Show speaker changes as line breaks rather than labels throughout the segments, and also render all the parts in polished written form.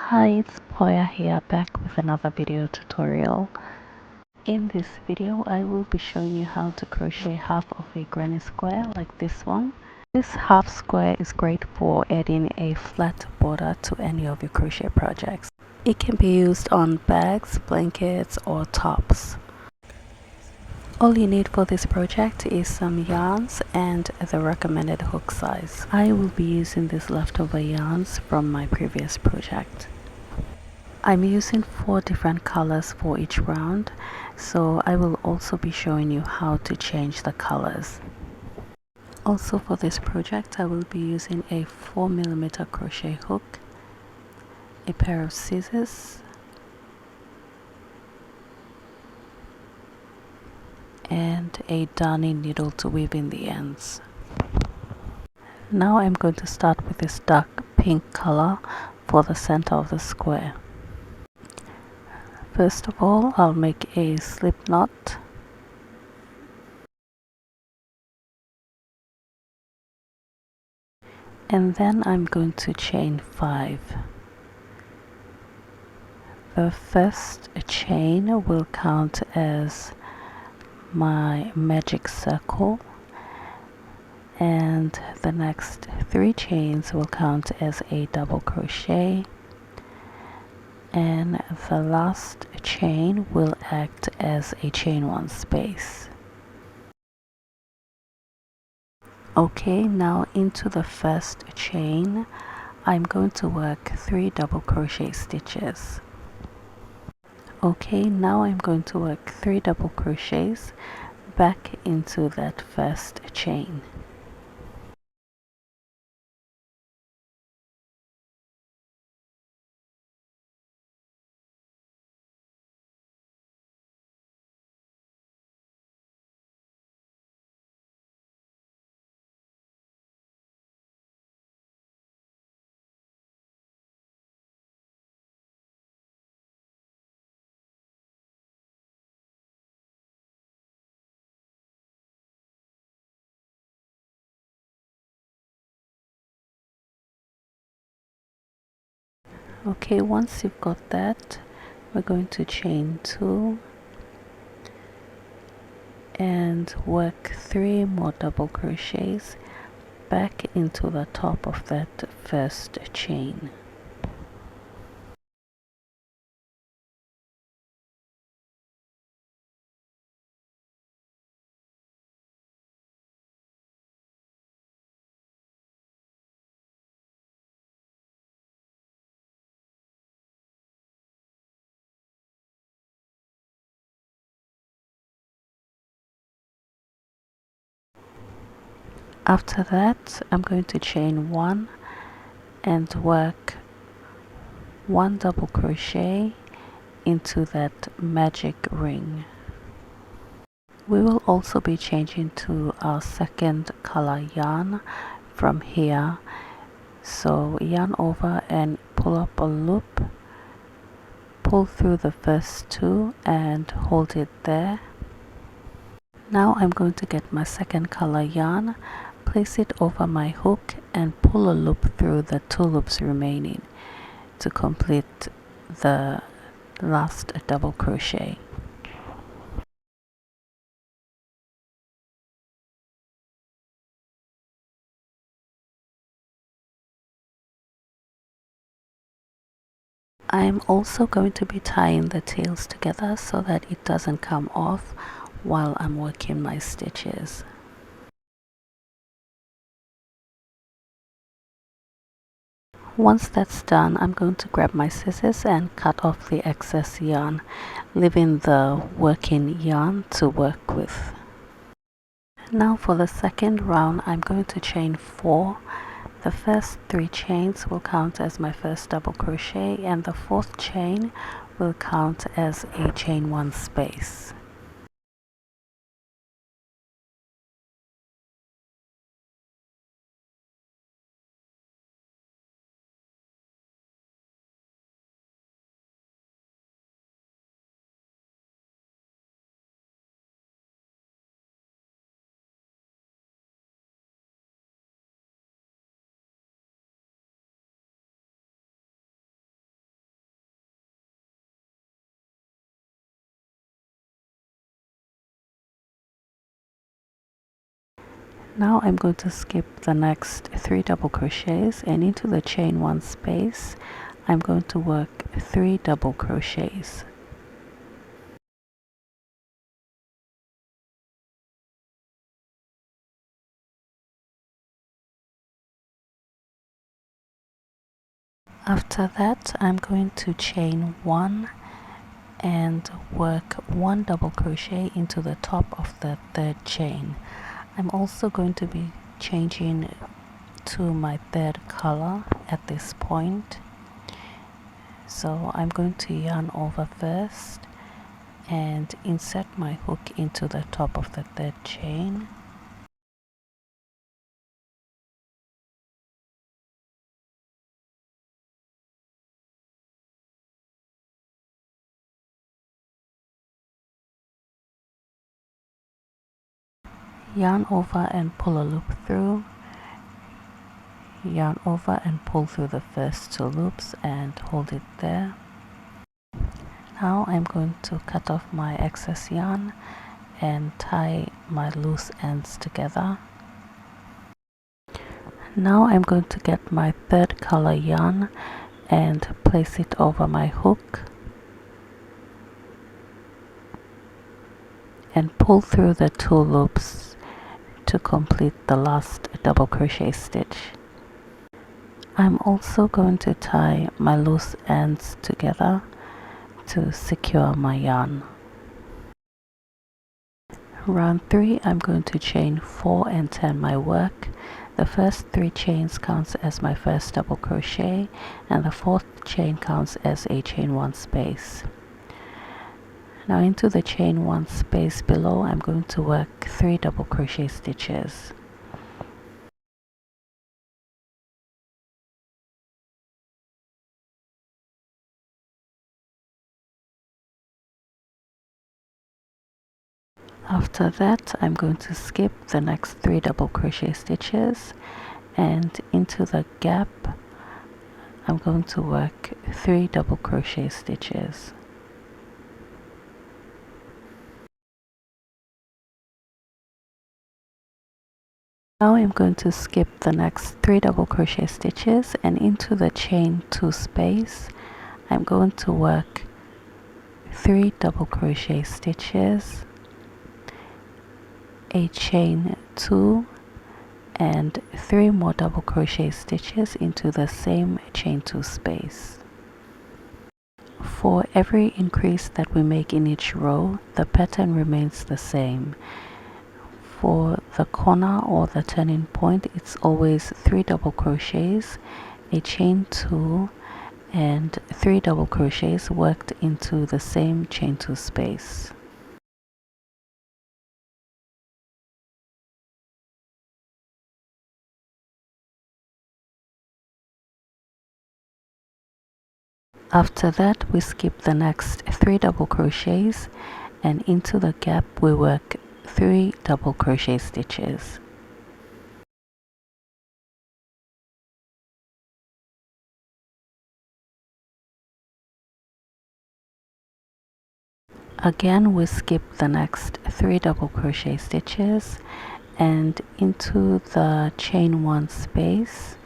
Hi, it's Poya here, back with another video tutorial. In this video I will be showing you how to crochet half of a granny square like this one. This half square is great for adding a flat border to any of your crochet projects. It can be used on bags, blankets or tops. All you need for this project is some yarns and the recommended hook size. I will be using these leftover yarns from my previous project. I'm using 4 different colors for each round, so I will also be showing you how to change the colors. Also for this project I will be using a 4mm crochet hook, a pair of scissors, and a darning needle to weave in the ends. Now I'm going to start with this dark pink color for the center of the square. First of all, I'll make a slip knot. And then I'm going to chain 5. The first chain will count as my magic circle, and the next 3 chains will count as a double crochet, and the last chain will act as a chain 1 space. Okay, now into the first chain I'm going to work 3 double crochet stitches. Okay, now I'm going to work 3 double crochets back into that first chain. Okay, once you've got that, we're going to chain 2 and work 3 more double crochets back into the top of that first chain. After that, I'm going to chain 1 and work 1 double crochet into that magic ring. We will also be changing to our second color yarn from here, so yarn over and pull up a loop, pull through the first 2 and hold it there. Now I'm going to get my second color yarn, place it over my hook and pull a loop through the 2 loops remaining to complete the last double crochet. I'm also going to be tying the tails together so that it doesn't come off while I'm working my stitches. Once that's done, I'm going to grab my scissors and cut off the excess yarn, leaving the working yarn to work with. Now for the second round, I'm going to chain 4. The first 3 chains will count as my first double crochet, and the 4th chain will count as a chain 1 space. Now I'm going to skip the next 3 double crochets, and into the chain 1 space I'm going to work 3 double crochets. After that I'm going to chain 1 and work 1 double crochet into the top of the third chain. I'm also going to be changing to my third color at this point, so I'm going to yarn over first and insert my hook into the top of the third chain. Yarn over and pull a loop through, yarn over and pull through the first 2 loops and hold it there. Now I'm going to cut off my excess yarn and tie my loose ends together. Now I'm going to get my third color yarn and place it over my hook and pull through the 2 loops to complete the last double crochet stitch. I'm also going to tie my loose ends together to secure my yarn. Round 3 I'm going to chain 4 and turn my work. The first 3 chains counts as my first double crochet, and the 4th chain counts as a chain 1 space. Now into the chain 1 space below I'm going to work 3 double crochet stitches. After that I'm going to skip the next 3 double crochet stitches, and into the gap I'm going to work 3 double crochet stitches. Now I'm going to skip the next 3 double crochet stitches, and into the chain 2 space I'm going to work 3 double crochet stitches, a chain 2 and 3 more double crochet stitches into the same chain 2 space. For every increase that we make in each row, the pattern remains the same. For the corner or the turning point, it's always 3 double crochets, a chain 2 and 3 double crochets worked into the same chain 2 space. After that we skip the next 3 double crochets, and into the gap we work 3 double crochet stitches. Again we skip the next 3 double crochet stitches, and into the chain 1 space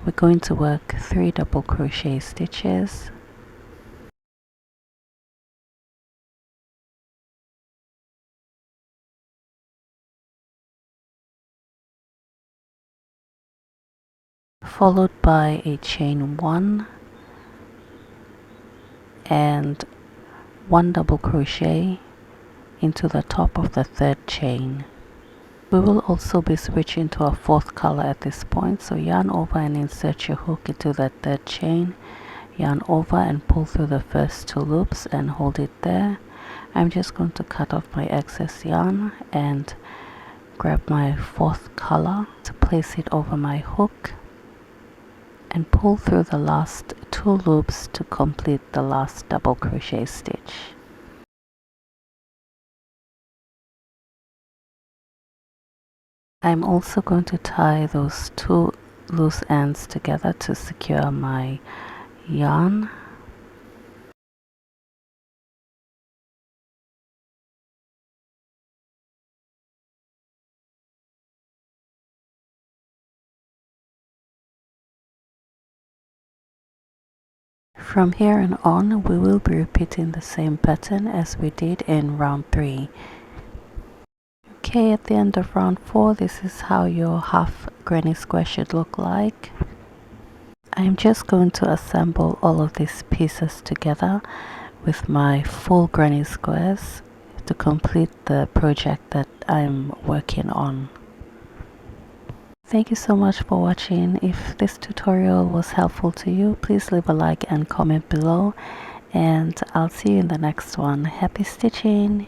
we're going to work 3 double crochet stitches. Followed by a chain 1 and 1 double crochet into the top of the third chain. We will also be switching to a 4th color at this point, so yarn over and insert your hook into the third chain, yarn over and pull through the first 2 loops and hold it there. I'm just going to cut off my excess yarn and grab my 4th color to place it over my hook and pull through the last 2 loops to complete the last double crochet stitch. I'm also going to tie those 2 loose ends together to secure my yarn. From here and on, we will be repeating the same pattern as we did in round 3. Okay, at the end of round 4, this is how your half granny square should look like. I'm just going to assemble all of these pieces together with my full granny squares to complete the project that I'm working on. Thank you so much for watching. If this tutorial was helpful to you, please leave a like and comment below, and I'll see you in the next one. Happy stitching!